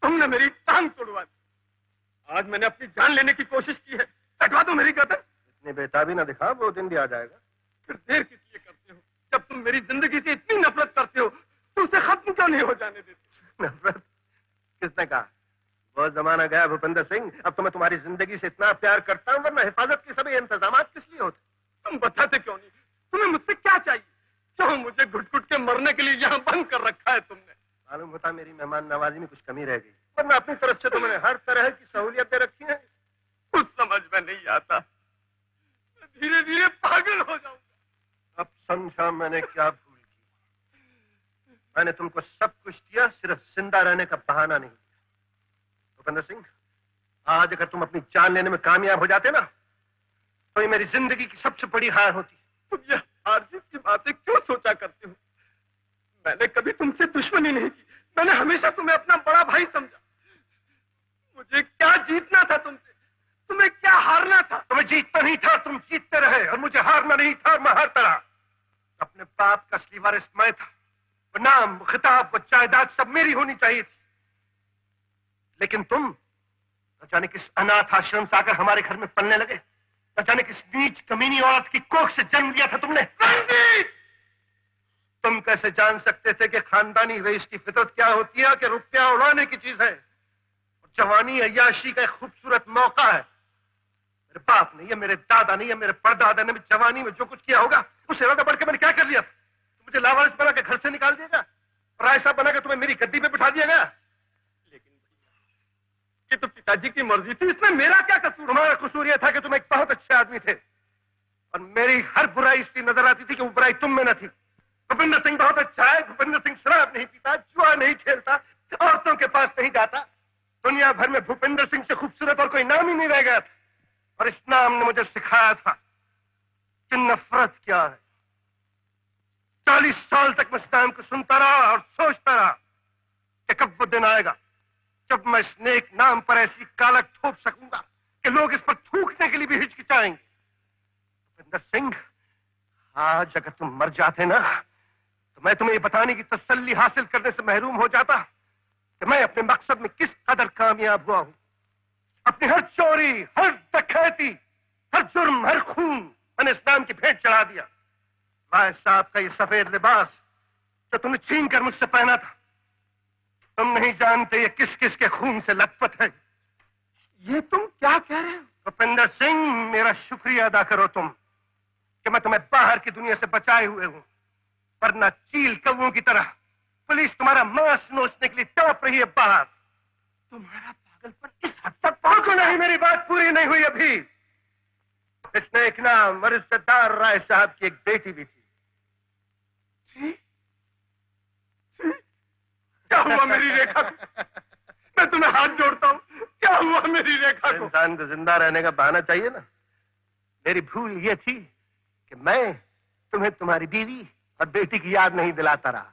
तुमने मेरी टांग तोड़वा दी। आज मैंने अपनी जान लेने की कोशिश की है, कटवा दो मेरी गर्दन। इतनी बेताबी ना दिखा, वो दिन भी आ जाएगा। फिर देर किस लिए करते हो? जब तुम मेरी जिंदगी से इतनी नफरत करते हो तो उसे खत्म क्यों नहीं हो जाने देते? नफरत? किसने कहा? वो जमाना गया भूपेंद्र सिंह। अब तो मैं तुम्हारी जिंदगी से इतना प्यार करता हूँ, वरना हिफाजत के सभी इंतजाम किस लिए होते? तुम बताते क्यों नहीं? तुम्हें मुझसे क्या चाहिए? क्यों मुझे घुट घुट के मरने के लिए यहाँ बंद कर रखा है तुमने? मालूम होता मेरी मेहमान नवाजी में कुछ कमी रह गई, वरना अपनी तरफ से तुमने हर तरह की सहूलियतें रखी हैं। कुछ समझ में नहीं आता, धीरे धीरे पागल हो जाऊंगा। अब समझा मैंने क्या भूल की। मैंने तुमको सब कुछ दिया, सिर्फ जिंदा रहने का बहाना नहीं दिया। भूपेंद्र सिंह, आज अगर तुम अपनी जान लेने में कामयाब हो जाते ना, तो ये मेरी जिंदगी की सबसे बड़ी हार होती। तुम ये हार जीत की बातें क्यों सोचा करते हो? मैंने कभी तुमसे दुश्मनी नहीं की, मैंने हमेशा तुम्हें अपना बड़ा भाई समझा। मुझे क्या जीतना था तुमसे, तुम्हें क्या हारना था? तुम्हें जीतना नहीं था, तुम जीतते रहे, और मुझे हारना नहीं था और मैं हारता रहा। अपने बाप का असली वारिस मैं था। वो नाम, वो खिताब, वो जायदाद सब मेरी होनी चाहिए थी। लेकिन तुम न जाने किस अनाथ आश्रम से आकर हमारे घर में पलने लगे, न जाने किस नीच कमीनी औरत की कोख से जन्म लिया था तुमने। तुम कैसे जान सकते थे कि खानदानी रईस की फितरत क्या होती है, कि रुपया उड़ाने की चीज है और जवानी अय्याशी का एक खूबसूरत मौका है। मेरे बाप नहीं है, मेरे दादा नहीं है, मेरे परदादा ने जवानी में जो कुछ किया होगा उससे ज्यादा बढ़ के मैंने क्या कर लिया? तो मुझे लावारिस बना के घर से निकाल दिएगा, राय साहब बना के तुम्हें मेरी गद्दी पे बिठा दिया गया। लेकिन भैया, ये तो पिताजी की मर्जी थी, इसमें मेरा क्या कसूर? तुम्हारा कसूर यह था कि तुम एक बहुत अच्छे आदमी थे और मेरी हर बुराई इसलिए नजर आती थी कि वो बुराई तुम में न थी। भूपेंद्र सिंह बहुत अच्छा है। भूपेंद्र सिंह शराब नहीं पीता, जुआ नहीं खेलता, औरतों के पास नहीं जाता। दुनिया भर में भूपेंद्र सिंह से खूबसूरत और कोई नाम ही नहीं रह गया था। और इस नाम ने मुझे सिखाया था कि नफरत क्या है। 40 साल तक मैं इस नाम को सुनता रहा और सोचता रहा कि कब वो दिन आएगा जब मैं इस नेक नाम पर ऐसी कालक ठोक सकूंगा कि लोग इस पर थूकने के लिए भी हिचकिचाएंगे। भूपेंद्र सिंह, आज अगर तुम मर जाते ना, तो मैं तुम्हें ये बताने की तसल्ली हासिल करने से महरूम हो जाता कि मैं अपने मकसद में किस कदर कामयाब हुआ हूं। अपनी हर चोरी, हर डकैती, हर जुर्म, हर खून मैंने इस्लाम की भेंट चढ़ा दिया। राय साहब का ये सफेद लिबास जो तुमने छीन कर मुझसे पहना था, तुम नहीं जानते ये किस किस के खून से लथपथ है। ये तुम क्या कह रहे हो? भूपेंद्र सिंह, मेरा शुक्रिया अदा करो तुम कि मैं तुम्हें बाहर की दुनिया से बचाए हुए हूं, वरना चील कौवों की तरह पुलिस तुम्हारा मांस नोचने के लिए तड़प रही है बाहर। तुम्हारा पागलपन इस हद तक पहुंच नहीं, मेरी बात पूरी नहीं हुई अभी। इसने एक नाम और इज्जतदार राय साहब की एक बेटी भी थी। जी? जी? क्या हुआ मेरी रेखा को? मैं तुम्हें हाथ जोड़ता हूँ, क्या हुआ मेरी रेखा को? इंसान को जिंदा रहने का बहाना चाहिए ना। मेरी भूल ये थी कि मैं तुम्हें तुम्हारी बीवी और बेटी की याद नहीं दिलाता रहा।